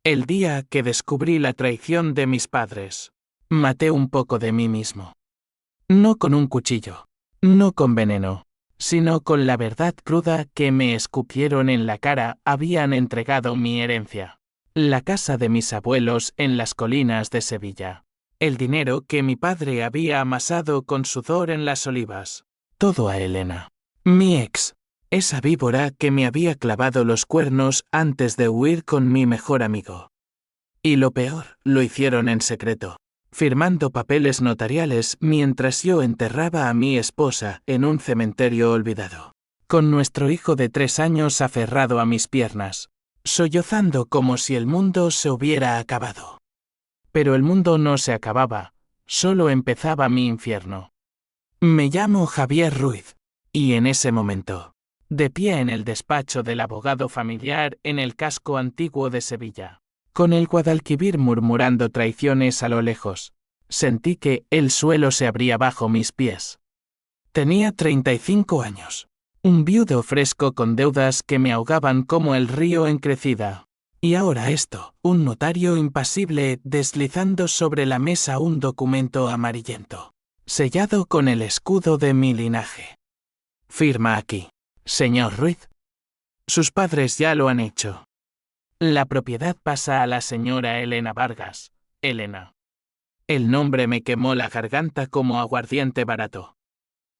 El día que descubrí la traición de mis padres, maté un poco de mí mismo. No con un cuchillo, no con veneno, sino con la verdad cruda que me escupieron en la cara. Habían entregado mi herencia, la casa de mis abuelos en las colinas de Sevilla, el dinero que mi padre había amasado con sudor en las olivas, todo a Elena, mi ex, esa víbora que me había clavado los cuernos antes de huir con mi mejor amigo. Y lo peor, lo hicieron en secreto, firmando papeles notariales mientras yo enterraba a mi esposa en un cementerio olvidado, con nuestro hijo de 3 años aferrado a mis piernas, sollozando como si el mundo se hubiera acabado. Pero el mundo no se acababa, solo empezaba mi infierno. Me llamo Javier Ruiz, y en ese momento, de pie en el despacho del abogado familiar en el casco antiguo de Sevilla, con el Guadalquivir murmurando traiciones a lo lejos, sentí que el suelo se abría bajo mis pies. Tenía 35 años, un viudo fresco con deudas que me ahogaban como el río en crecida. Y ahora esto, un notario impasible deslizando sobre la mesa un documento amarillento, sellado con el escudo de mi linaje. Firma aquí, señor Ruiz. Sus padres ya lo han hecho. La propiedad pasa a la señora Elena Vargas, Elena. El nombre me quemó la garganta como aguardiente barato.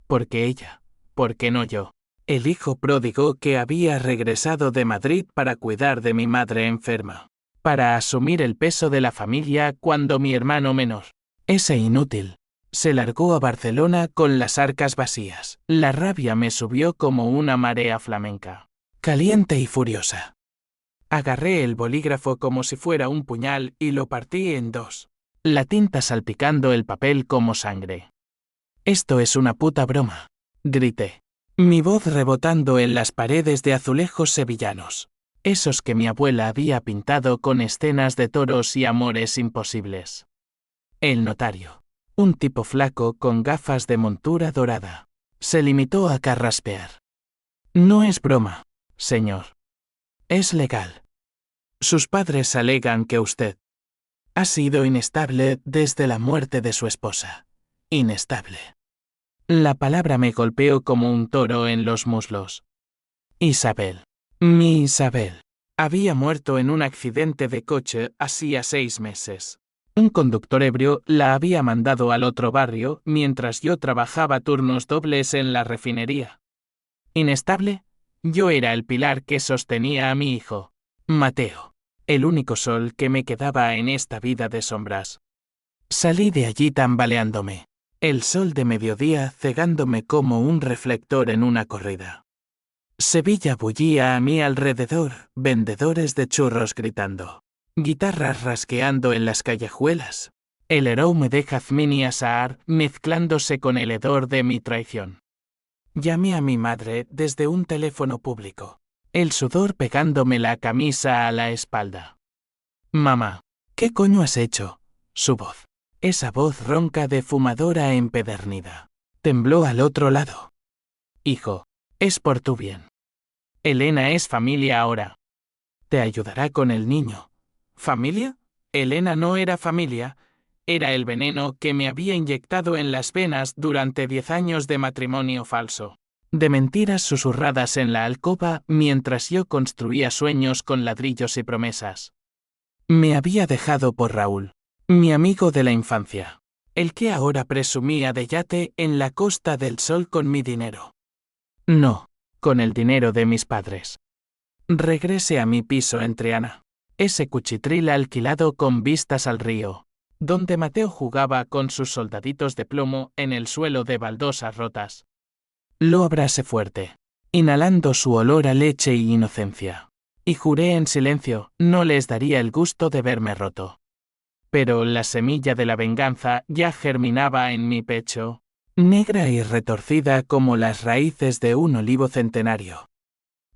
Porque ella, porque no yo, el hijo pródigo que había regresado de Madrid para cuidar de mi madre enferma, para asumir el peso de la familia cuando mi hermano menor, ese inútil, se largó a Barcelona con las arcas vacías. La rabia me subió como una marea flamenca, caliente y furiosa. Agarré el bolígrafo como si fuera un puñal y lo partí en dos, la tinta salpicando el papel como sangre. «Esto es una puta broma», grité, mi voz rebotando en las paredes de azulejos sevillanos, esos que mi abuela había pintado con escenas de toros y amores imposibles. El notario, un tipo flaco con gafas de montura dorada, se limitó a carraspear. «No es broma, señor. Es legal. Sus padres alegan que usted ha sido inestable desde la muerte de su esposa. Inestable». La palabra me golpeó como un toro en los muslos. Isabel, mi Isabel, había muerto en un accidente de coche hacía 6 meses. Un conductor ebrio la había mandado al otro barrio mientras yo trabajaba turnos dobles en la refinería. ¿Inestable? Yo era el pilar que sostenía a mi hijo, Mateo, el único sol que me quedaba en esta vida de sombras. Salí de allí tambaleándome, el sol de mediodía cegándome como un reflector en una corrida. Sevilla bullía a mi alrededor, vendedores de churros gritando, guitarras rasgueando en las callejuelas, el aroma de jazmín y azahar mezclándose con el hedor de mi traición. Llamé a mi madre desde un teléfono público, el sudor pegándome la camisa a la espalda. «Mamá, ¿qué coño has hecho?» Su voz, esa voz ronca de fumadora empedernida, tembló al otro lado. «Hijo, es por tu bien. Elena es familia ahora. Te ayudará con el niño». ¿Familia? Elena no era familia, era el veneno que me había inyectado en las venas durante 10 años de matrimonio falso, de mentiras susurradas en la alcoba mientras yo construía sueños con ladrillos y promesas. Me había dejado por Raúl, mi amigo de la infancia, el que ahora presumía de yate en la Costa del Sol con mi dinero. No, con el dinero de mis padres. Regresé a mi piso en Triana, ese cuchitril alquilado con vistas al río, donde Mateo jugaba con sus soldaditos de plomo en el suelo de baldosas rotas. Lo abracé fuerte, inhalando su olor a leche y inocencia, y juré en silencio, no les daría el gusto de verme roto. Pero la semilla de la venganza ya germinaba en mi pecho, negra y retorcida como las raíces de un olivo centenario.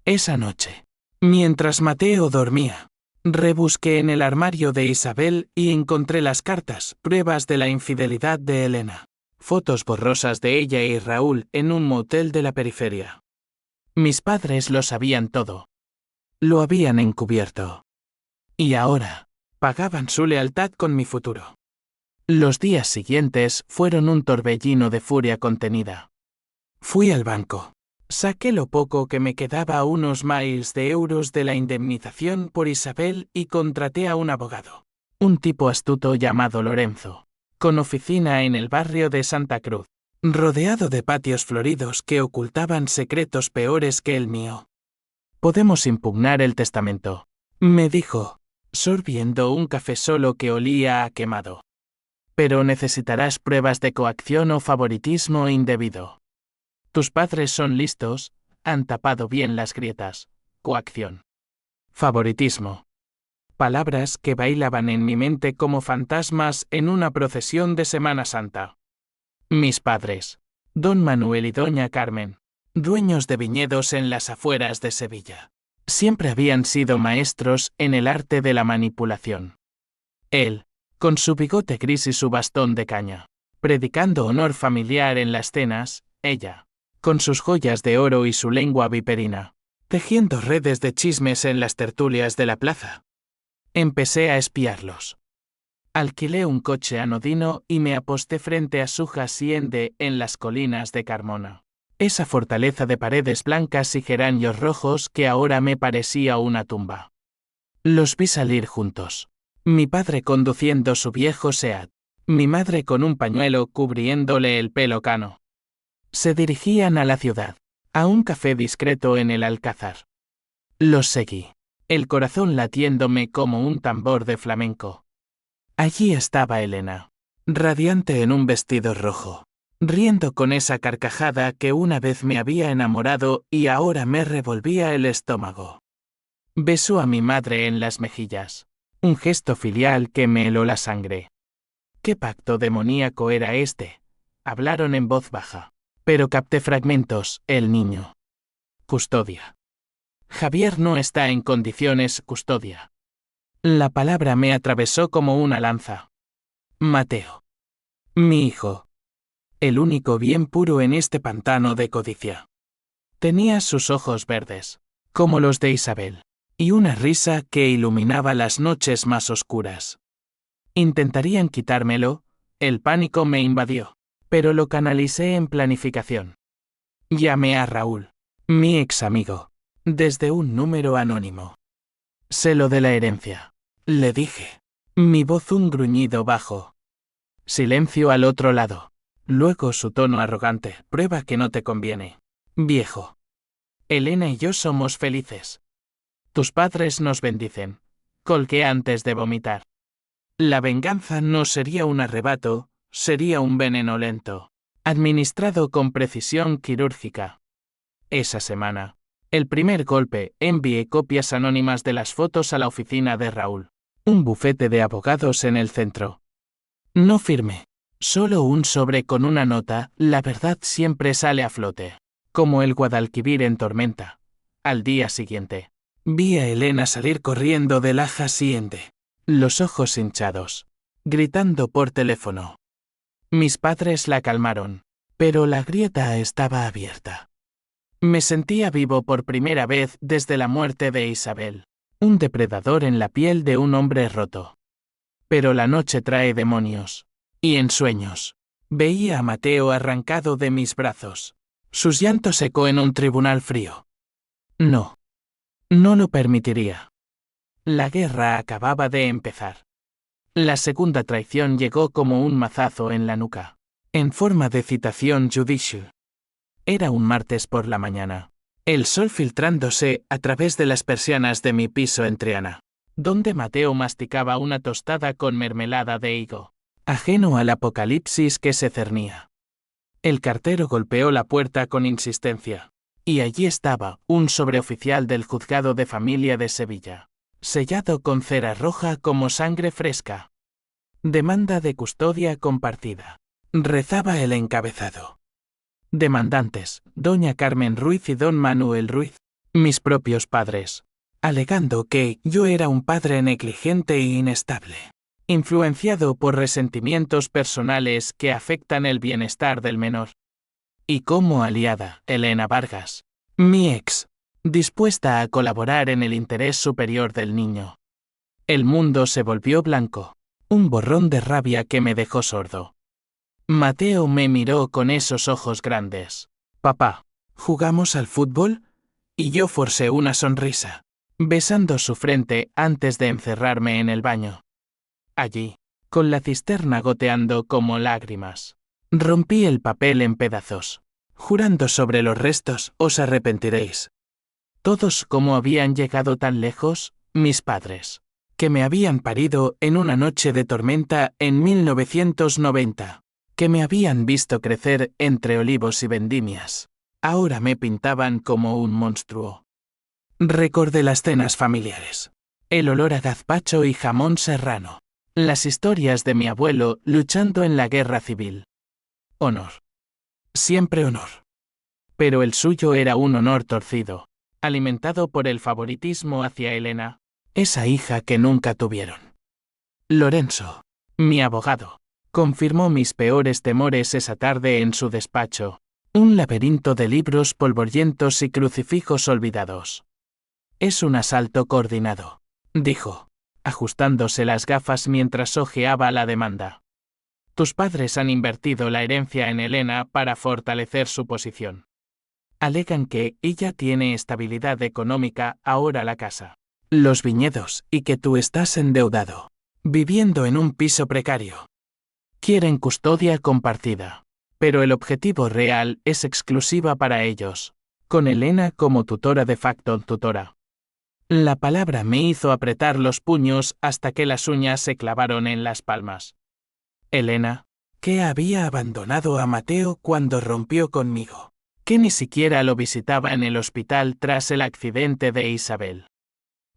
Esa noche, mientras Mateo dormía, rebusqué en el armario de Isabel y encontré las cartas, pruebas de la infidelidad de Elena, fotos borrosas de ella y Raúl en un motel de la periferia. Mis padres lo sabían todo. Lo habían encubierto. Y ahora, pagaban su lealtad con mi futuro. Los días siguientes fueron un torbellino de furia contenida. Fui al banco. Saqué lo poco que me quedaba, unos miles de euros de la indemnización por Isabel, y contraté a un abogado. Un tipo astuto llamado Lorenzo, con oficina en el barrio de Santa Cruz, rodeado de patios floridos que ocultaban secretos peores que el mío. Podemos impugnar el testamento, me dijo, sorbiendo un café solo que olía a quemado. Pero necesitarás pruebas de coacción o favoritismo indebido. Tus padres son listos, han tapado bien las grietas. Coacción. Favoritismo. Palabras que bailaban en mi mente como fantasmas en una procesión de Semana Santa. Mis padres, don Manuel y doña Carmen, dueños de viñedos en las afueras de Sevilla, siempre habían sido maestros en el arte de la manipulación. Él, con su bigote gris y su bastón de caña, predicando honor familiar en las cenas, ella, con sus joyas de oro y su lengua viperina, tejiendo redes de chismes en las tertulias de la plaza. Empecé a espiarlos. Alquilé un coche anodino y me aposté frente a su hacienda en las colinas de Carmona. Esa fortaleza de paredes blancas y geranios rojos que ahora me parecía una tumba. Los vi salir juntos. Mi padre conduciendo su viejo Seat, mi madre con un pañuelo cubriéndole el pelo cano. Se dirigían a la ciudad, a un café discreto en el Alcázar. Los seguí, el corazón latiéndome como un tambor de flamenco. Allí estaba Elena, radiante en un vestido rojo, riendo con esa carcajada que una vez me había enamorado y ahora me revolvía el estómago. Besó a mi madre en las mejillas, un gesto filial que me heló la sangre. ¿Qué pacto demoníaco era este? Hablaron en voz baja, pero capté fragmentos. El niño. Custodia. Javier no está en condiciones. Custodia. La palabra me atravesó como una lanza. Mateo. Mi hijo. El único bien puro en este pantano de codicia. Tenía sus ojos verdes, como los de Isabel, y una risa que iluminaba las noches más oscuras. Intentarían quitármelo, el pánico me invadió, pero lo canalicé en planificación. Llamé a Raúl, mi ex amigo, desde un número anónimo. Sé lo de la herencia, le dije. Mi voz un gruñido bajo. Silencio al otro lado. Luego su tono arrogante. Prueba que no te conviene, viejo. Elena y yo somos felices. Tus padres nos bendicen. Colqué antes de vomitar. La venganza no sería un arrebato, sería un veneno lento, administrado con precisión quirúrgica. Esa semana, el primer golpe, envié copias anónimas de las fotos a la oficina de Raúl, un bufete de abogados en el centro. No firmé, solo un sobre con una nota. La verdad siempre sale a flote, como el Guadalquivir en tormenta. Al día siguiente, vi a Elena salir corriendo de la hacienda, los ojos hinchados, gritando por teléfono. Mis padres la calmaron, pero la grieta estaba abierta. Me sentía vivo por primera vez desde la muerte de Isabel, un depredador en la piel de un hombre roto. Pero la noche trae demonios, y en sueños, veía a Mateo arrancado de mis brazos. Sus llantos eco en un tribunal frío. No. No lo permitiría. La guerra acababa de empezar. La segunda traición llegó como un mazazo en la nuca, en forma de citación judicial. Era un martes por la mañana, el sol filtrándose a través de las persianas de mi piso en Triana, donde Mateo masticaba una tostada con mermelada de higo, ajeno al apocalipsis que se cernía. El cartero golpeó la puerta con insistencia, y allí estaba, un sobreoficial del juzgado de familia de Sevilla, sellado con cera roja como sangre fresca. Demanda de custodia compartida. Rezaba el encabezado. Demandantes, doña Carmen Ruiz y don Manuel Ruiz, mis propios padres, alegando que yo era un padre negligente e inestable, influenciado por resentimientos personales que afectan el bienestar del menor. Y como aliada, Elena Vargas, mi ex, dispuesta a colaborar en el interés superior del niño. El mundo se volvió blanco. Un borrón de rabia que me dejó sordo. Mateo me miró con esos ojos grandes. Papá, ¿jugamos al fútbol? Y yo forcé una sonrisa, besando su frente antes de encerrarme en el baño. Allí, con la cisterna goteando como lágrimas, rompí el papel en pedazos, jurando sobre los restos os arrepentiréis. Todos como habían llegado tan lejos, mis padres, que me habían parido en una noche de tormenta en 1990, que me habían visto crecer entre olivos y vendimias, ahora me pintaban como un monstruo. Recordé las cenas familiares, el olor a gazpacho y jamón serrano, las historias de mi abuelo luchando en la guerra civil. Honor. Siempre honor. Pero el suyo era un honor torcido, alimentado por el favoritismo hacia Elena, esa hija que nunca tuvieron. Lorenzo, mi abogado, confirmó mis peores temores esa tarde en su despacho, un laberinto de libros polvorientos y crucifijos olvidados. Es un asalto coordinado, dijo, ajustándose las gafas mientras hojeaba la demanda. Tus padres han invertido la herencia en Elena para fortalecer su posición. Alegan que ella tiene estabilidad económica, ahora la casa, los viñedos, y que tú estás endeudado, viviendo en un piso precario. Quieren custodia compartida, pero el objetivo real es exclusiva para ellos, con Elena como tutora de facto tutora. La palabra me hizo apretar los puños hasta que las uñas se clavaron en las palmas. Elena, que había abandonado a Mateo cuando rompió conmigo, que ni siquiera lo visitaba en el hospital tras el accidente de Isabel.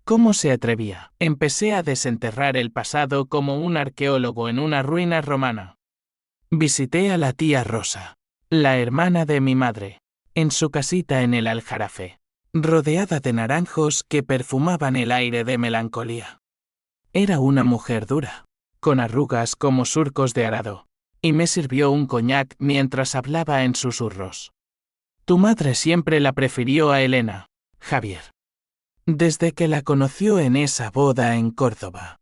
¿Cómo se atrevía? Empecé a desenterrar el pasado como un arqueólogo en una ruina romana. Visité a la tía Rosa, la hermana de mi madre, en su casita en el Aljarafe, rodeada de naranjos que perfumaban el aire de melancolía. Era una mujer dura, con arrugas como surcos de arado, y me sirvió un coñac mientras hablaba en susurros. Tu madre siempre la prefirió a Elena, Javier. Desde que la conoció en esa boda en Córdoba.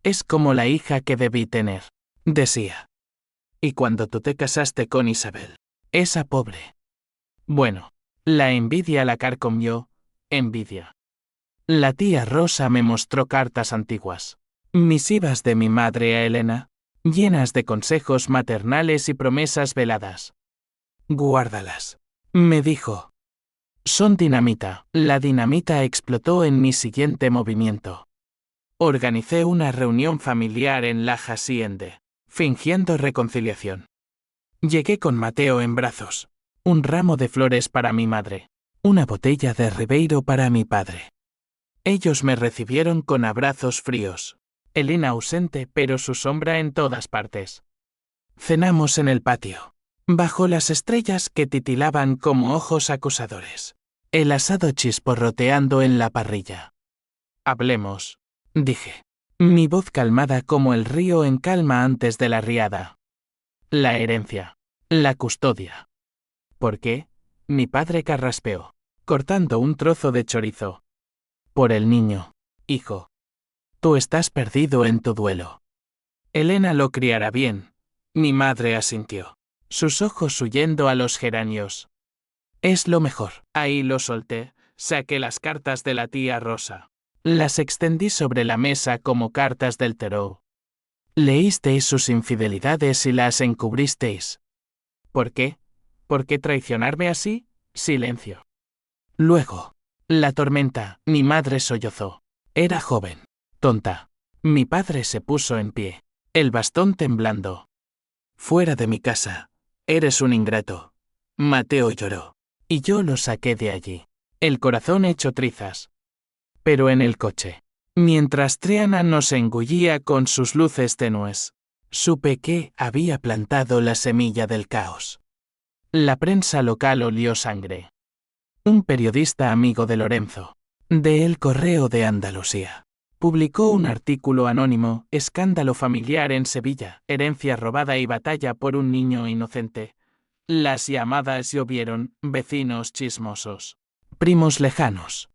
Es como la hija que debí tener, decía. Y cuando tú te casaste con Isabel, esa pobre. Bueno, la envidia la carcomió, envidia. La tía Rosa me mostró cartas antiguas, misivas de mi madre a Elena, llenas de consejos maternales y promesas veladas. Guárdalas, me dijo. Son dinamita. La dinamita explotó en mi siguiente movimiento. Organicé una reunión familiar en la hacienda, fingiendo reconciliación. Llegué con Mateo en brazos, un ramo de flores para mi madre, una botella de Ribeiro para mi padre. Ellos me recibieron con abrazos fríos, Elena ausente pero su sombra en todas partes. Cenamos en el patio, bajo las estrellas que titilaban como ojos acusadores, el asado chisporroteando en la parrilla. Hablemos, dije, mi voz calmada como el río en calma antes de la riada. La herencia, la custodia. ¿Por qué? Mi padre carraspeó, cortando un trozo de chorizo. Por el niño, hijo. Tú estás perdido en tu duelo. Elena lo criará bien. Mi madre asintió, sus ojos huyendo a los geranios. Es lo mejor. Ahí lo solté, saqué las cartas de la tía Rosa. Las extendí sobre la mesa como cartas del tarot. Leísteis sus infidelidades y las encubristeis. ¿Por qué? ¿Por qué traicionarme así? Silencio. Luego, la tormenta, mi madre sollozó. Era joven, tonta. Mi padre se puso en pie, el bastón temblando. Fuera de mi casa. Eres un ingrato. Mateo lloró. Y yo lo saqué de allí, el corazón hecho trizas. Pero en el coche, mientras Triana nos engullía con sus luces tenues, supe que había plantado la semilla del caos. La prensa local olió sangre. Un periodista amigo de Lorenzo, de El Correo de Andalucía, publicó un artículo anónimo, Escándalo familiar en Sevilla, herencia robada y batalla por un niño inocente. Las llamadas llovieron, vecinos chismosos, primos lejanos.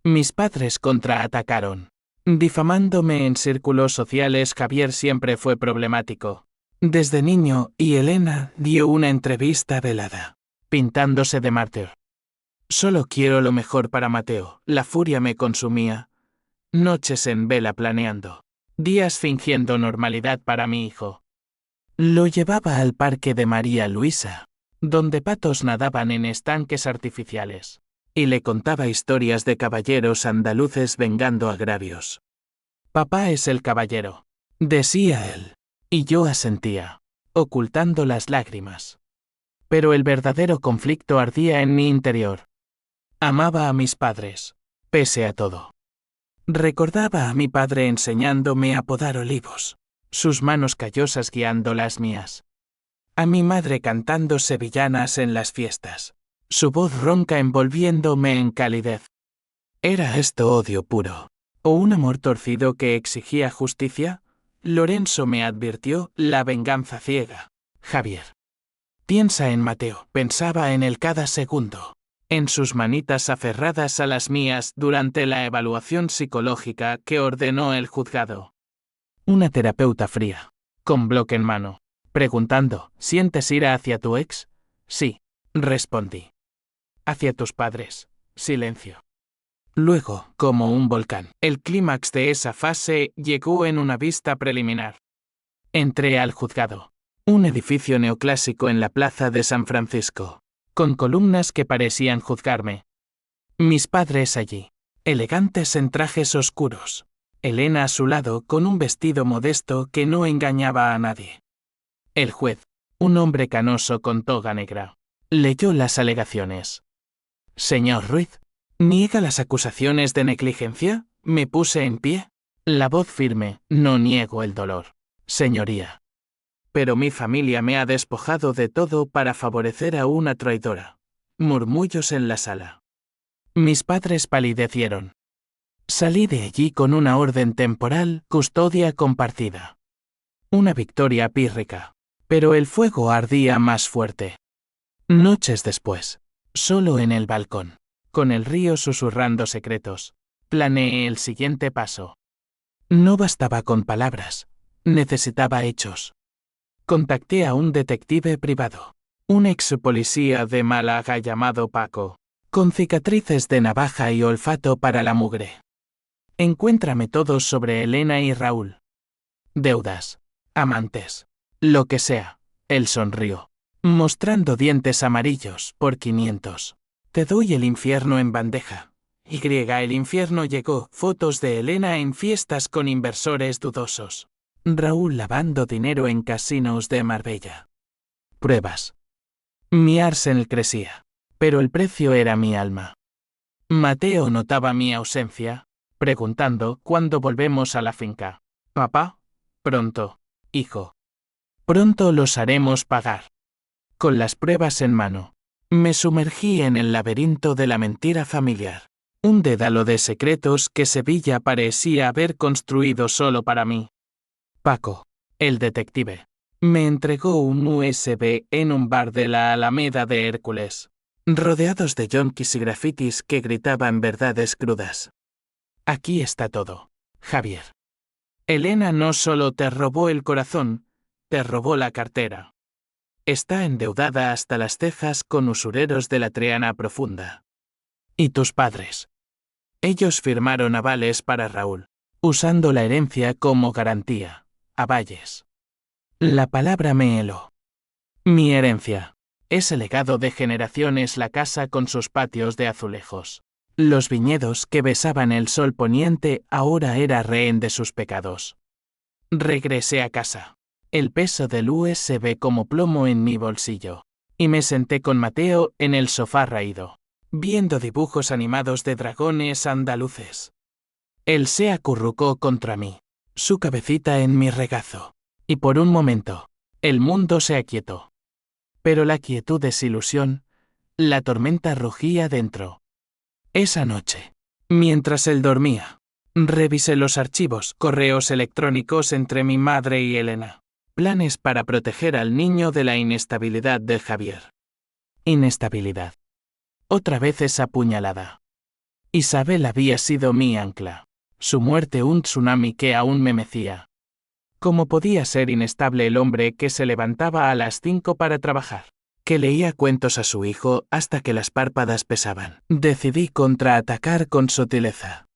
Mis padres contraatacaron. Difamándome en círculos sociales. Javier siempre fue problemático. Desde niño, y Elena dio una entrevista velada, pintándose de mártir. Solo quiero lo mejor para Mateo. La furia me consumía. Noches en vela planeando. Días fingiendo normalidad para mi hijo. Lo llevaba al parque de María Luisa, donde patos nadaban en estanques artificiales, y le contaba historias de caballeros andaluces vengando agravios. Papá es el caballero, decía él, y yo asentía, ocultando las lágrimas. Pero el verdadero conflicto ardía en mi interior. Amaba a mis padres, pese a todo. Recordaba a mi padre enseñándome a podar olivos, sus manos callosas guiando las mías. A mi madre cantando sevillanas en las fiestas, su voz ronca envolviéndome en calidez. ¿Era esto odio puro, o un amor torcido que exigía justicia? Lorenzo me advirtió, la venganza ciega. Javier. Piensa en Mateo, pensaba en él cada segundo. En sus manitas aferradas a las mías durante la evaluación psicológica que ordenó el juzgado. Una terapeuta fría, con bloque en mano, preguntando, ¿sientes ira hacia tu ex? Sí, respondí. Hacia tus padres, silencio. Luego, como un volcán, el clímax de esa fase llegó en una vista preliminar. Entré al juzgado, un edificio neoclásico en la plaza de San Francisco, con columnas que parecían juzgarme. Mis padres allí, elegantes en trajes oscuros. Elena a su lado con un vestido modesto que no engañaba a nadie. El juez, un hombre canoso con toga negra, leyó las alegaciones. Señor Ruiz, ¿niega las acusaciones de negligencia? Me puse en pie. La voz firme, no niego el dolor, señoría. Pero mi familia me ha despojado de todo para favorecer a una traidora. Murmullos en la sala. Mis padres palidecieron. Salí de allí con una orden temporal, custodia compartida. Una victoria pírrica. Pero el fuego ardía más fuerte. Noches después, solo en el balcón, con el río susurrando secretos, planeé el siguiente paso. No bastaba con palabras, necesitaba hechos. Contacté a un detective privado, un ex policía de Málaga llamado Paco, con cicatrices de navaja y olfato para la mugre. Encuéntrame todos sobre Elena y Raúl. Deudas, amantes, lo que sea. Él sonrió, mostrando dientes amarillos por 500. Te doy el infierno en bandeja. El infierno llegó, fotos de Elena en fiestas con inversores dudosos. Raúl lavando dinero en casinos de Marbella. Pruebas. Mi Arsenal crecía, pero el precio era mi alma. Mateo notaba mi ausencia, preguntando cuándo volvemos a la finca. Papá, pronto, hijo. Pronto los haremos pagar. Con las pruebas en mano, me sumergí en el laberinto de la mentira familiar. Un dédalo de secretos que Sevilla parecía haber construido solo para mí. Paco, el detective, me entregó un USB en un bar de la Alameda de Hércules, rodeados de yonkis y grafitis que gritaban verdades crudas. Aquí está todo, Javier. Elena no solo te robó el corazón, te robó la cartera. Está endeudada hasta las cejas con usureros de la Triana profunda. ¿Y tus padres? Ellos firmaron avales para Raúl, usando la herencia como garantía. Avalles. La palabra me heló. Mi herencia. Ese legado de generaciones, la casa con sus patios de azulejos. Los viñedos que besaban el sol poniente ahora era rehén de sus pecados. Regresé a casa. El peso del USB como plomo en mi bolsillo. Y me senté con Mateo en el sofá raído, viendo dibujos animados de dragones andaluces. Él se acurrucó contra mí, su cabecita en mi regazo. Y por un momento, el mundo se aquietó. Pero la quietud es ilusión, la tormenta rugía dentro. Esa noche, mientras él dormía, revisé los archivos, correos electrónicos entre mi madre y Elena. Planes para proteger al niño de la inestabilidad de Javier. Inestabilidad. Otra vez esa puñalada. Isabel había sido mi ancla. Su muerte un tsunami que aún me mecía. ¿Cómo podía ser inestable el hombre que se levantaba a las 5 para trabajar? Que leía cuentos a su hijo hasta que las párpadas pesaban. Decidí contraatacar con sutileza.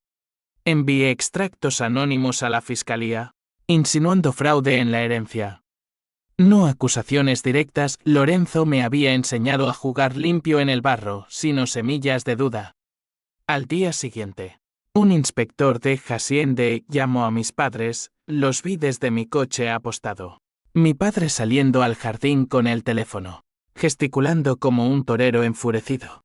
Envié extractos anónimos a la fiscalía, insinuando fraude en la herencia. No acusaciones directas, Lorenzo me había enseñado a jugar limpio en el barro, sino semillas de duda. Al día siguiente, un inspector de Hacienda llamó a mis padres, los vi desde mi coche apostado. Mi padre saliendo al jardín con el teléfono, gesticulando como un torero enfurecido.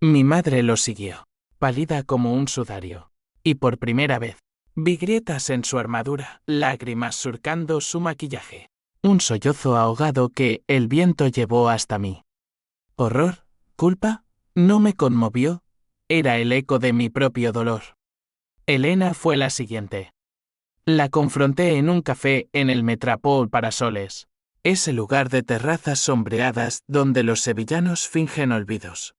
Mi madre lo siguió, pálida como un sudario. Y por primera vez, vi grietas en su armadura, lágrimas surcando su maquillaje. Un sollozo ahogado que el viento llevó hasta mí. Horror, culpa, no me conmovió, era el eco de mi propio dolor. Elena fue la siguiente. La confronté en un café en el Metropol Parasoles, ese lugar de terrazas sombreadas donde los sevillanos fingen olvidos.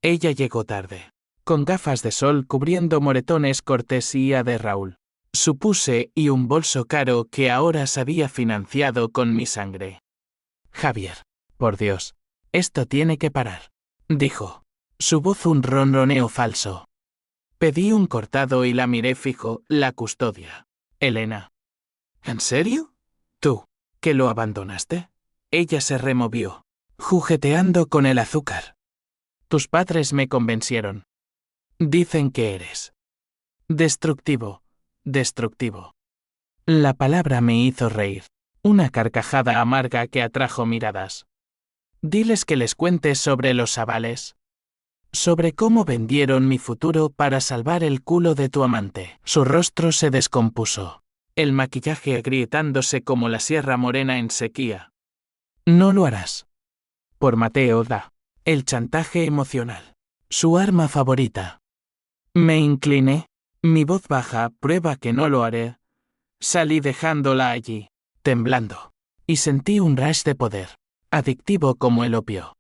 Ella llegó tarde, con gafas de sol cubriendo moretones cortesía de Raúl. Supuse y un bolso caro que ahora se había financiado con mi sangre. Javier, por Dios, esto tiene que parar, dijo. Su voz un ronroneo falso. Pedí un cortado y la miré fijo, la custodia. Elena. ¿En serio? ¿Tú, que lo abandonaste? Ella se removió, jugueteando con el azúcar. Tus padres me convencieron. Dicen que eres destructivo, destructivo. La palabra me hizo reír, una carcajada amarga que atrajo miradas. Diles que les cuentes sobre los avales. Sobre cómo vendieron mi futuro para salvar el culo de tu amante. Su rostro se descompuso, el maquillaje agrietándose como la Sierra Morena en sequía. No lo harás. Por Mateo da. El chantaje emocional. Su arma favorita. Me incliné. Mi voz baja prueba que no lo haré. Salí dejándola allí, temblando. Y sentí un rush de poder, adictivo como el opio.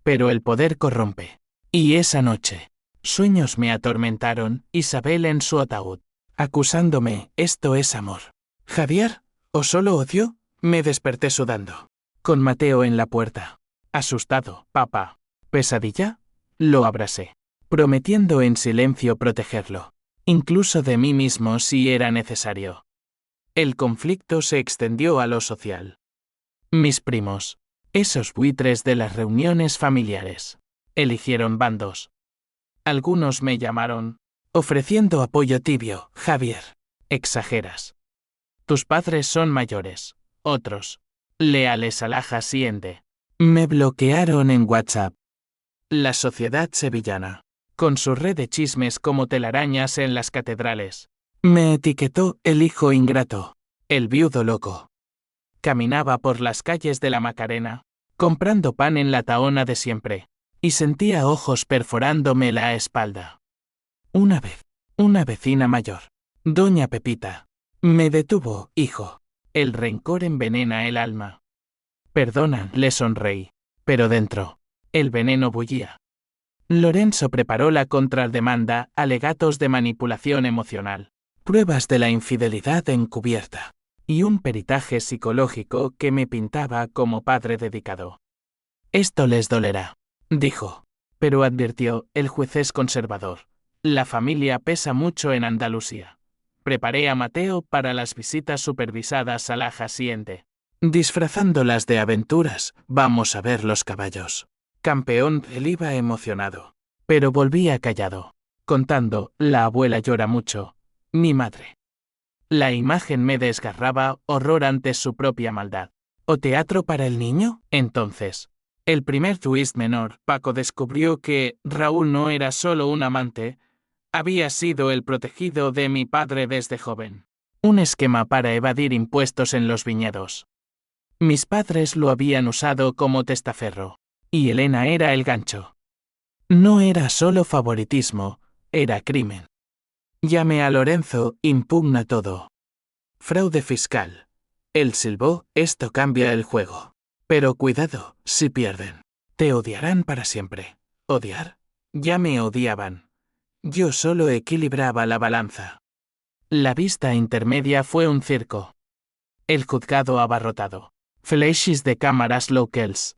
Pero el poder corrompe. Y esa noche, sueños me atormentaron, Isabel en su ataúd, acusándome, esto es amor. ¿Javier? ¿O solo odio? Me desperté sudando, con Mateo en la puerta. Asustado, papá. ¿Pesadilla? Lo abracé, prometiendo en silencio protegerlo, incluso de mí mismo si era necesario. El conflicto se extendió a lo social. Mis primos, esos buitres de las reuniones familiares, eligieron bandos. Algunos me llamaron, ofreciendo apoyo tibio. Javier, exageras. Tus padres son mayores. Otros, leales a la Hacienda. Me bloquearon en WhatsApp. La sociedad sevillana, con su red de chismes como telarañas en las catedrales, me etiquetó el hijo ingrato, el viudo loco. Caminaba por las calles de la Macarena, comprando pan en la taona de siempre, y sentía ojos perforándome la espalda. Una vez, una vecina mayor, doña Pepita, me detuvo, hijo. El rencor envenena el alma. Perdona, le sonreí, pero dentro, el veneno bullía. Lorenzo preparó la contrademanda, alegatos de manipulación emocional, pruebas de la infidelidad encubierta, y un peritaje psicológico que me pintaba como padre dedicado. Esto les dolerá, dijo, pero advirtió, el juez es conservador. La familia pesa mucho en Andalucía. Preparé a Mateo para las visitas supervisadas a la Hacienda. Disfrazándolas de aventuras, vamos a ver los caballos. Campeón, él iba emocionado, pero volvía callado, contando, la abuela llora mucho, mi madre. La imagen me desgarraba, horror ante su propia maldad. ¿O teatro para el niño? Entonces, el primer twist menor, Paco descubrió que Raúl no era solo un amante, había sido el protegido de mi padre desde joven. Un esquema para evadir impuestos en los viñedos. Mis padres lo habían usado como testaferro, y Elena era el gancho. No era solo favoritismo, era crimen. Llamé a Lorenzo, impugna todo. Fraude fiscal. Él silbó, esto cambia el juego. Pero cuidado, si pierden. Te odiarán para siempre. ¿Odiar? Ya me odiaban. Yo solo equilibraba la balanza. La vista intermedia fue un circo. El juzgado abarrotado. Flashes de cámaras locales.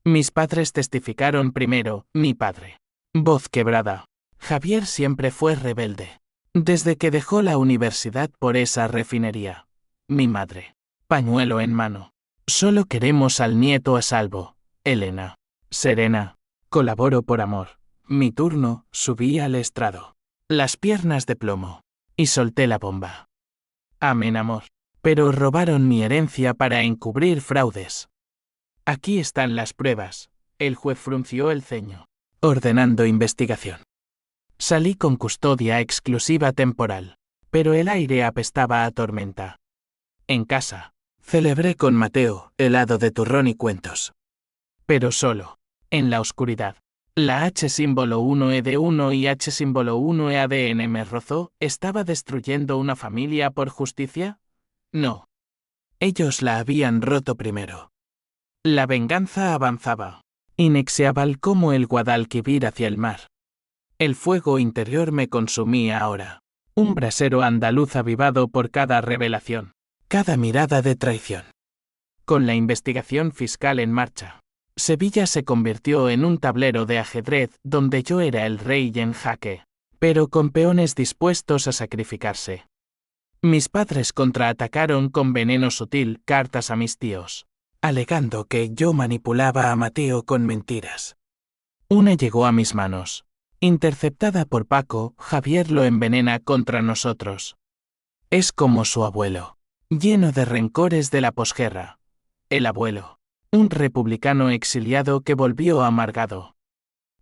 Mis padres testificaron primero, mi padre. Voz quebrada. Javier siempre fue rebelde. Desde que dejó la universidad por esa refinería. Mi madre. Pañuelo en mano. Solo queremos al nieto a salvo. Elena. Serena. Colaboro por amor. Mi turno, subí al estrado. Las piernas de plomo. Y solté la bomba. Amén, amor. Pero robaron mi herencia para encubrir fraudes. Aquí están las pruebas. El juez frunció el ceño, ordenando investigación. Salí con custodia exclusiva temporal, pero el aire apestaba a tormenta. En casa, celebré con Mateo helado de turrón y cuentos. Pero solo, en la oscuridad. La H símbolo 1E1 y H símbolo 1EADN me rozó. ¿Estaba destruyendo una familia por justicia? No. Ellos la habían roto primero. La venganza avanzaba, inexorable como el Guadalquivir hacia el mar. El fuego interior me consumía ahora. Un brasero andaluz avivado por cada revelación, cada mirada de traición. Con la investigación fiscal en marcha, Sevilla se convirtió en un tablero de ajedrez donde yo era el rey en jaque, pero con peones dispuestos a sacrificarse. Mis padres contraatacaron con veneno sutil cartas a mis tíos, alegando que yo manipulaba a Mateo con mentiras. Una llegó a mis manos. Interceptada por Paco, Javier lo envenena contra nosotros. Es como su abuelo, lleno de rencores de la posguerra. El abuelo, un republicano exiliado que volvió amargado.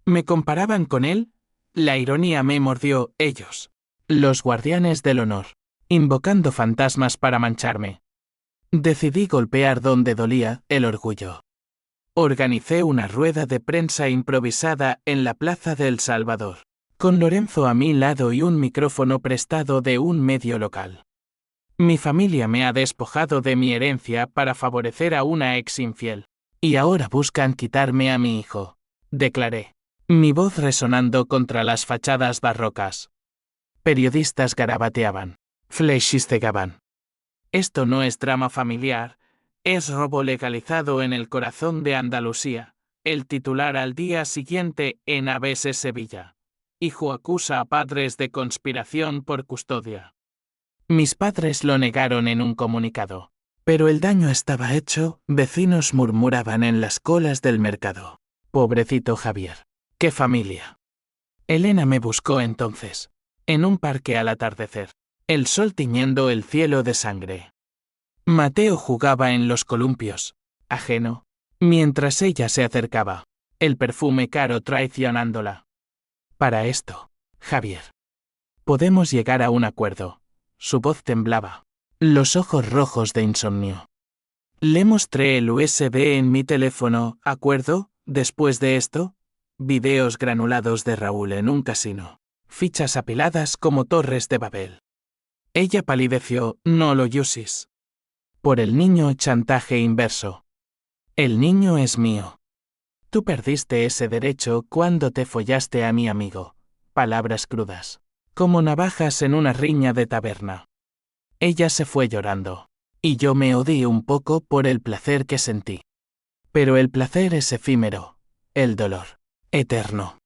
¿Me comparaban con él? La ironía me mordió. Ellos, los guardianes del honor, invocando fantasmas para mancharme. Decidí golpear donde dolía, el orgullo. Organicé una rueda de prensa improvisada en la Plaza de El Salvador, con Lorenzo a mi lado y un micrófono prestado de un medio local. Mi familia me ha despojado de mi herencia para favorecer a una ex infiel, y ahora buscan quitarme a mi hijo, declaré, mi voz resonando contra las fachadas barrocas. Periodistas garabateaban, flechisteaban. Esto no es drama familiar. Es robo legalizado en el corazón de Andalucía. El titular al día siguiente en ABC Sevilla. Hijo acusa a padres de conspiración por custodia. Mis padres lo negaron en un comunicado. Pero el daño estaba hecho, vecinos murmuraban en las colas del mercado. Pobrecito Javier. ¡Qué familia! Elena me buscó entonces. En un parque al atardecer. El sol tiñendo el cielo de sangre. Mateo jugaba en los columpios, ajeno, mientras ella se acercaba, el perfume caro traicionándola. Para esto, Javier. Podemos llegar a un acuerdo. Su voz temblaba, los ojos rojos de insomnio. Le mostré el USB en mi teléfono, ¿acuerdo? Después de esto, videos granulados de Raúl en un casino, fichas apiladas como torres de Babel. Ella palideció, no lo uses. Por el niño chantaje inverso. El niño es mío. Tú perdiste ese derecho cuando te follaste a mi amigo. Palabras crudas, como navajas en una riña de taberna. Ella se fue llorando, y yo me odié un poco por el placer que sentí. Pero el placer es efímero, el dolor, eterno.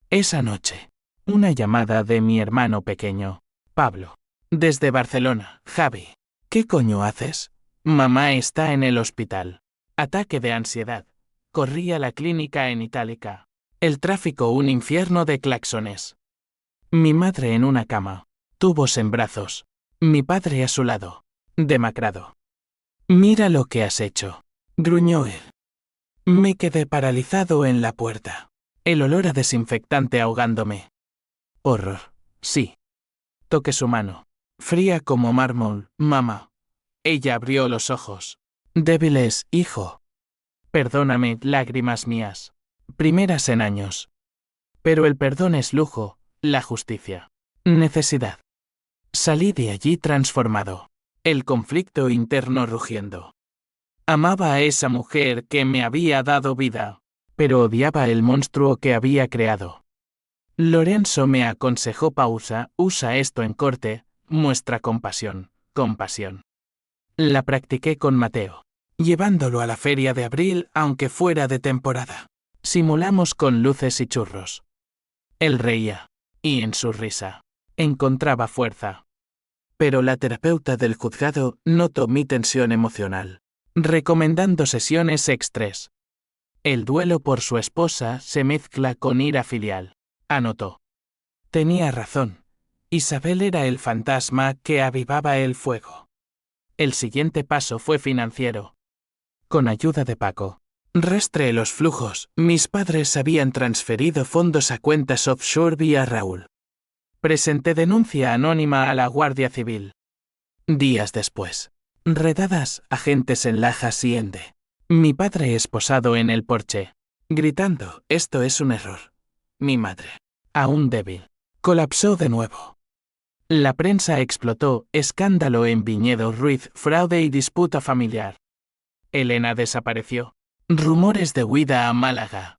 Esa noche, una llamada de mi hermano pequeño, Pablo. Desde Barcelona, Javi. ¿Qué coño haces? Mamá está en el hospital. Ataque de ansiedad. Corrí a la clínica en Itálica. El tráfico un infierno de claxones. Mi madre en una cama. Tubos en brazos. Mi padre a su lado. Demacrado. Mira lo que has hecho. Gruñó él. Me quedé paralizado en la puerta. El olor a desinfectante ahogándome. Horror. Sí. Toqué su mano. Fría como mármol, mamá. Ella abrió los ojos. Débiles, hijo. Perdóname, lágrimas mías. Primeras en años. Pero el perdón es lujo, la justicia. Necesidad. Salí de allí transformado. El conflicto interno rugiendo. Amaba a esa mujer que me había dado vida, pero odiaba el monstruo que había creado. Lorenzo me aconsejó pausa, usa esto en corte, muestra compasión, compasión. La practiqué con Mateo, llevándolo a la feria de abril aunque fuera de temporada. Simulamos con luces y churros. Él reía, y en su risa encontraba fuerza. Pero la terapeuta del juzgado notó mi tensión emocional, recomendando sesiones extres. El duelo por su esposa se mezcla con ira filial, anotó. Tenía razón. Isabel era el fantasma que avivaba el fuego. El siguiente paso fue financiero. Con ayuda de Paco, rastreé los flujos. Mis padres habían transferido fondos a cuentas offshore vía Raúl. Presenté denuncia anónima a la Guardia Civil. Días después, redadas agentes en Lajas y Ende. Mi padre esposado en el porche, gritando, esto es un error. Mi madre, aún débil, colapsó de nuevo. La prensa explotó, escándalo en Viñedo Ruiz, fraude y disputa familiar. Elena desapareció. Rumores de huida a Málaga.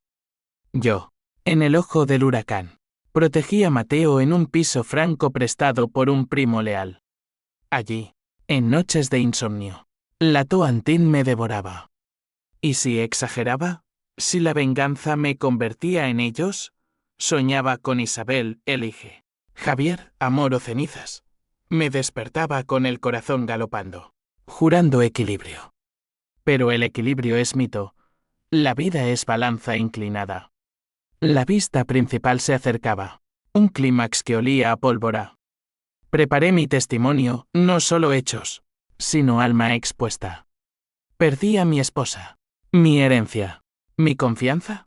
Yo, en el ojo del huracán, protegí a Mateo en un piso franco prestado por un primo leal. Allí, en noches de insomnio, la toantín me devoraba. ¿Y si exageraba? ¿Si la venganza me convertía en ellos? Soñaba con Isabel, elige. Javier, amor o cenizas. Me despertaba con el corazón galopando, jurando equilibrio. Pero el equilibrio es mito. La vida es balanza inclinada. La vista principal se acercaba. Un clímax que olía a pólvora. Preparé mi testimonio, no solo hechos, sino alma expuesta. Perdí a mi esposa, mi herencia, mi confianza.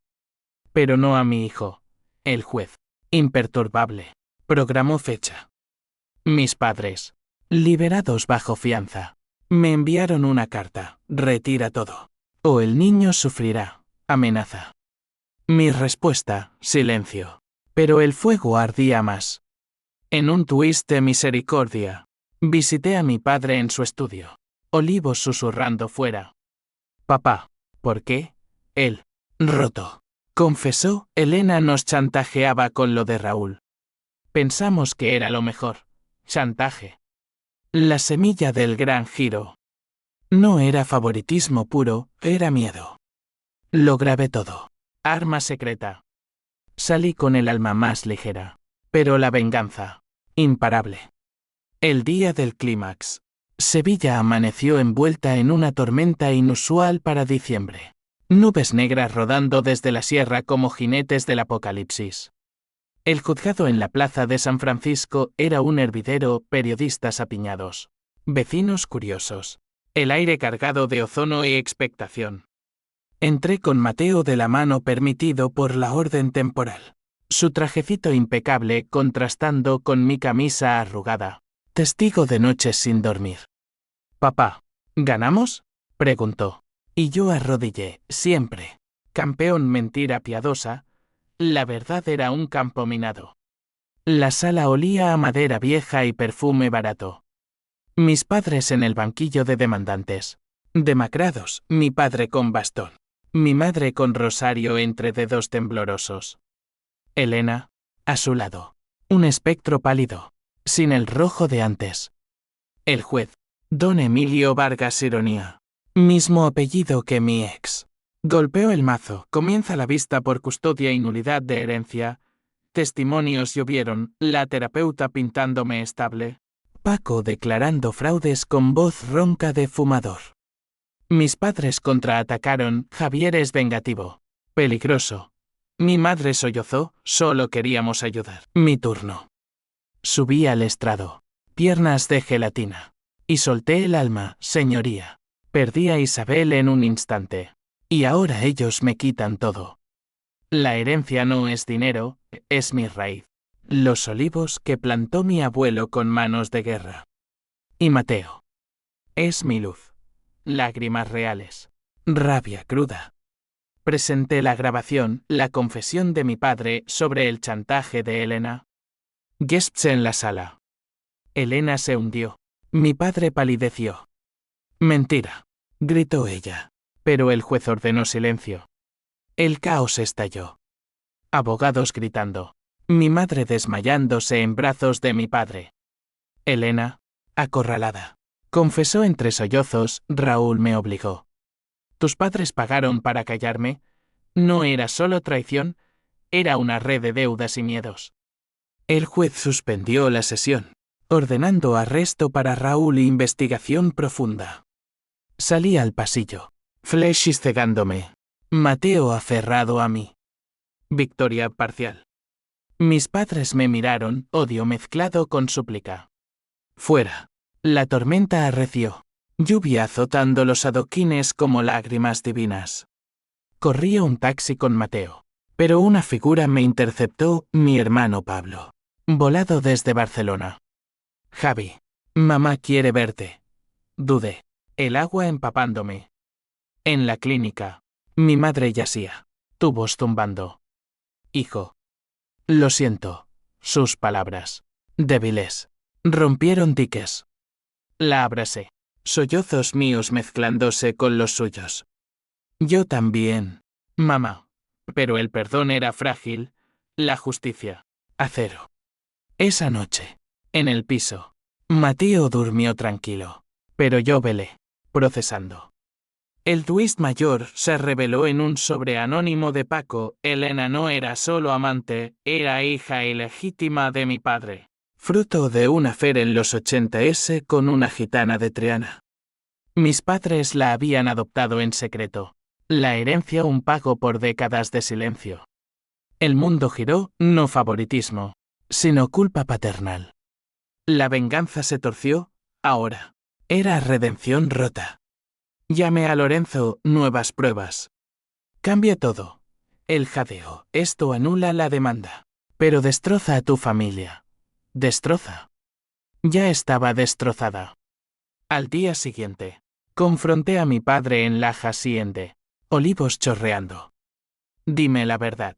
Pero no a mi hijo. El juez, imperturbable, programó fecha. Mis padres, liberados bajo fianza, me enviaron una carta, retira todo, o el niño sufrirá, amenaza. Mi respuesta, silencio. Pero el fuego ardía más. En un twist de misericordia, visité a mi padre en su estudio. Olivos susurrando fuera. Papá, ¿por qué? Él, roto. Confesó, Elena nos chantajeaba con lo de Raúl. Pensamos que era lo mejor. Chantaje. La semilla del gran giro. No era favoritismo puro, era miedo. Lo grabé todo. Arma secreta. Salí con el alma más ligera. Pero la venganza, imparable. El día del clímax. Sevilla amaneció envuelta en una tormenta inusual para diciembre. Nubes negras rodando desde la sierra como jinetes del apocalipsis. El juzgado en la plaza de San Francisco era un hervidero, periodistas apiñados, vecinos curiosos, el aire cargado de ozono y expectación. Entré con Mateo de la mano permitido por la orden temporal. Su trajecito impecable contrastando con mi camisa arrugada. Testigo de noches sin dormir. Papá, ¿ganamos? Preguntó. Y yo arrodillé, siempre. Campeón mentira piadosa. La verdad era un campo minado. La sala olía a madera vieja y perfume barato. Mis padres en el banquillo de demandantes. Demacrados, mi padre con bastón. Mi madre con rosario entre dedos temblorosos. Elena, a su lado. Un espectro pálido, sin el rojo de antes. El juez, don Emilio Vargas Ironía. Mismo apellido que mi ex. Golpeó el mazo, comienza la vista por custodia y nulidad de herencia. Testimonios llovieron, la terapeuta pintándome estable. Paco declarando fraudes con voz ronca de fumador. Mis padres contraatacaron, Javier es vengativo. Peligroso. Mi madre sollozó, solo queríamos ayudar. Mi turno. Subí al estrado. Piernas de gelatina. Y solté el alma, señoría. Perdí a Isabel en un instante. Y ahora ellos me quitan todo. La herencia no es dinero, es mi raíz. Los olivos que plantó mi abuelo con manos de guerra. Y Mateo. Es mi luz. Lágrimas reales. Rabia cruda. Presenté la grabación, la confesión de mi padre sobre el chantaje de Elena. Guests en la sala. Elena se hundió. Mi padre palideció. Mentira, gritó ella. Pero el juez ordenó silencio. El caos estalló. Abogados gritando. Mi madre desmayándose en brazos de mi padre. Elena, acorralada, confesó entre sollozos, Raúl me obligó. Tus padres pagaron para callarme. No era solo traición, era una red de deudas y miedos. El juez suspendió la sesión, ordenando arresto para Raúl e investigación profunda. Salí al pasillo, Fleschis cegándome, Mateo aferrado a mí. Victoria parcial. Mis padres me miraron, odio mezclado con súplica. Fuera. La tormenta arreció, lluvia azotando los adoquines como lágrimas divinas. Corría un taxi con Mateo, pero una figura me interceptó, mi hermano Pablo, volado desde Barcelona. Javi, mamá quiere verte. Dudé, el agua empapándome. En la clínica, mi madre yacía, tubos zumbando. Hijo. Lo siento. Sus palabras, débiles, rompieron diques. La abracé, sollozos míos mezclándose con los suyos. Yo también, mamá. Pero el perdón era frágil, la justicia, acero. Esa noche, en el piso, Mateo durmió tranquilo, pero yo velé, procesando. El twist mayor se reveló en un sobre anónimo de Paco. Elena no era solo amante, era hija ilegítima de mi padre, fruto de un affair en los 80s con una gitana de Triana. Mis padres la habían adoptado en secreto. La herencia un pago por décadas de silencio. El mundo giró, no favoritismo, sino culpa paternal. La venganza se torció, ahora. Era redención rota. Llamé a Lorenzo, nuevas pruebas. Cambia todo. El jadeo, esto anula la demanda. Pero destroza a tu familia. Destroza. Ya estaba destrozada. Al día siguiente, confronté a mi padre en la hacienda, olivos chorreando. Dime la verdad.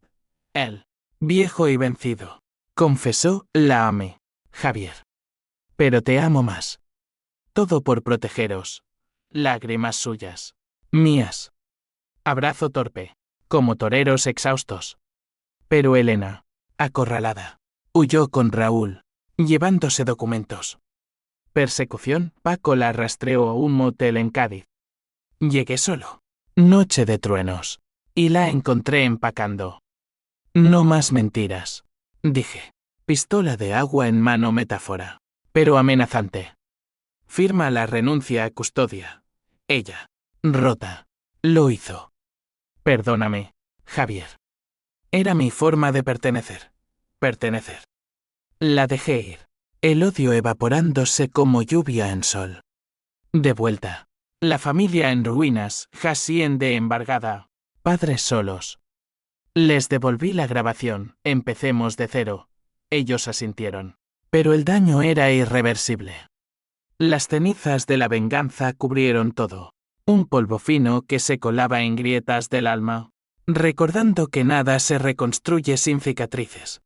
Él, viejo y vencido, confesó, la amé, Javier. Pero te amo más. Todo por protegeros. Lágrimas suyas. Mías. Abrazo torpe, como toreros exhaustos. Pero Elena, acorralada, huyó con Raúl, llevándose documentos. Persecución, Paco la rastreó a un motel en Cádiz. Llegué solo. Noche de truenos. Y la encontré empacando. No más mentiras, dije. Pistola de agua en mano, metáfora, pero amenazante. Firma la renuncia a custodia. Ella, rota, lo hizo. Perdóname, Javier. Era mi forma de pertenecer. Pertenecer. La dejé ir. El odio evaporándose como lluvia en sol. De vuelta. La familia en ruinas, hacienda embargada. Padres solos. Les devolví la grabación, empecemos de cero. Ellos asintieron. Pero el daño era irreversible. Las cenizas de la venganza cubrieron todo. Un polvo fino que se colaba en grietas del alma, recordando que nada se reconstruye sin cicatrices.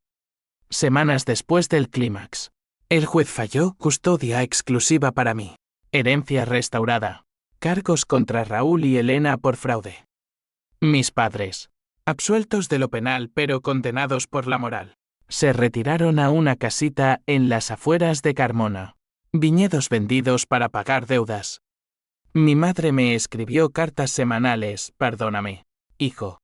Semanas después del clímax, el juez falló, custodia exclusiva para mí. Herencia restaurada. Cargos contra Raúl y Elena por fraude. Mis padres, absueltos de lo penal pero condenados por la moral, se retiraron a una casita en las afueras de Carmona. Viñedos vendidos para pagar deudas. Mi madre me escribió cartas semanales, perdóname, hijo.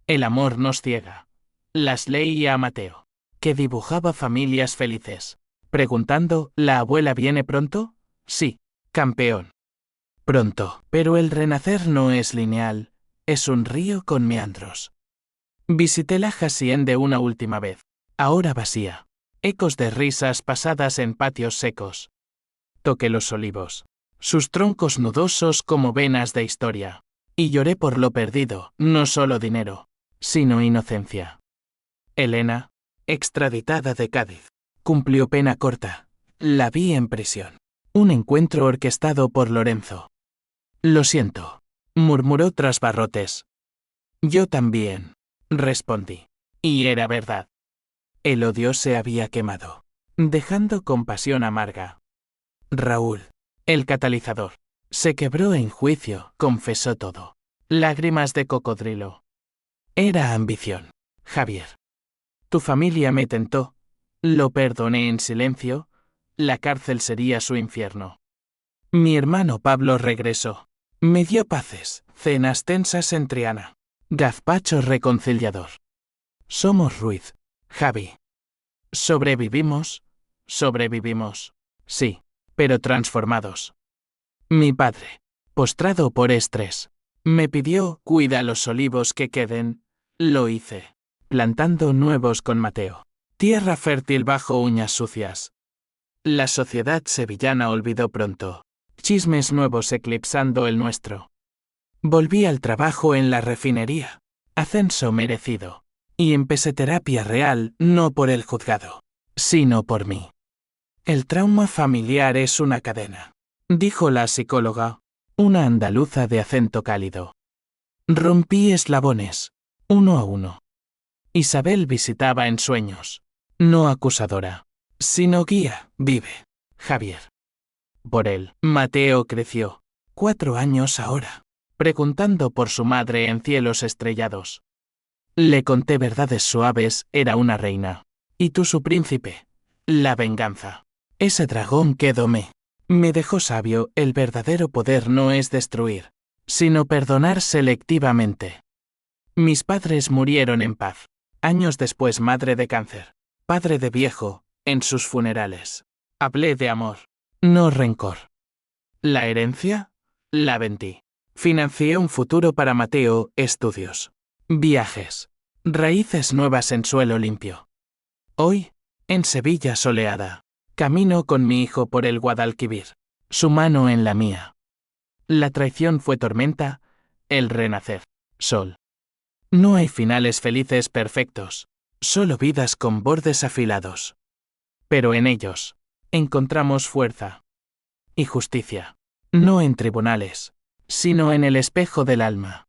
El amor nos ciega. Las leí a Mateo, que dibujaba familias felices, preguntando, ¿la abuela viene pronto? Sí, campeón. Pronto, pero el renacer no es lineal, es un río con meandros. Visité la hacienda una última vez, ahora vacía. Ecos de risas pasadas en patios secos. Toqué los olivos, sus troncos nudosos como venas de historia, y lloré por lo perdido, no solo dinero, sino inocencia. Elena, extraditada de Cádiz, cumplió pena corta. La vi en prisión. Un encuentro orquestado por Lorenzo. Lo siento, murmuró tras barrotes. Yo también, respondí. Y era verdad. El odio se había quemado, dejando compasión amarga. Raúl, el catalizador, se quebró en juicio, confesó todo. Lágrimas de cocodrilo. Era ambición, Javier. Tu familia me tentó. Lo perdoné en silencio. la cárcel sería su infierno. Mi hermano Pablo regresó. Me dio paces, cenas tensas en Triana. Gazpacho reconciliador. Somos Ruiz, Javi. Sobrevivimos, sí, pero transformados. Mi padre, postrado por estrés, me pidió, cuida los olivos que queden. Lo hice, plantando nuevos con Mateo. Tierra fértil bajo uñas sucias. La sociedad sevillana olvidó pronto. Chismes nuevos eclipsando el nuestro. Volví al trabajo en la refinería. Ascenso merecido. Y empecé terapia real, no por el juzgado, sino por mí. El trauma familiar es una cadena, dijo la psicóloga, una andaluza de acento cálido. Rompí eslabones, uno a uno. Isabel visitaba en sueños, no acusadora, sino guía, vive, Javier. Por él, Mateo creció, 4 años ahora, preguntando por su madre en cielos estrellados. Le conté verdades suaves, era una reina. Y tú su príncipe. La venganza. Ese dragón que domé. Me dejó sabio, el verdadero poder no es destruir, sino perdonar selectivamente. Mis padres murieron en paz. Años después madre de cáncer. Padre de viejo, en sus funerales. Hablé de amor, no rencor. La herencia, la vendí. Financié un futuro para Mateo, estudios. Viajes. Raíces nuevas en suelo limpio. Hoy, en Sevilla soleada, camino con mi hijo por el Guadalquivir, su mano en la mía. La traición fue tormenta, el renacer, sol. No hay finales felices perfectos, solo vidas con bordes afilados. Pero en ellos, encontramos fuerza y justicia, no en tribunales, sino en el espejo del alma.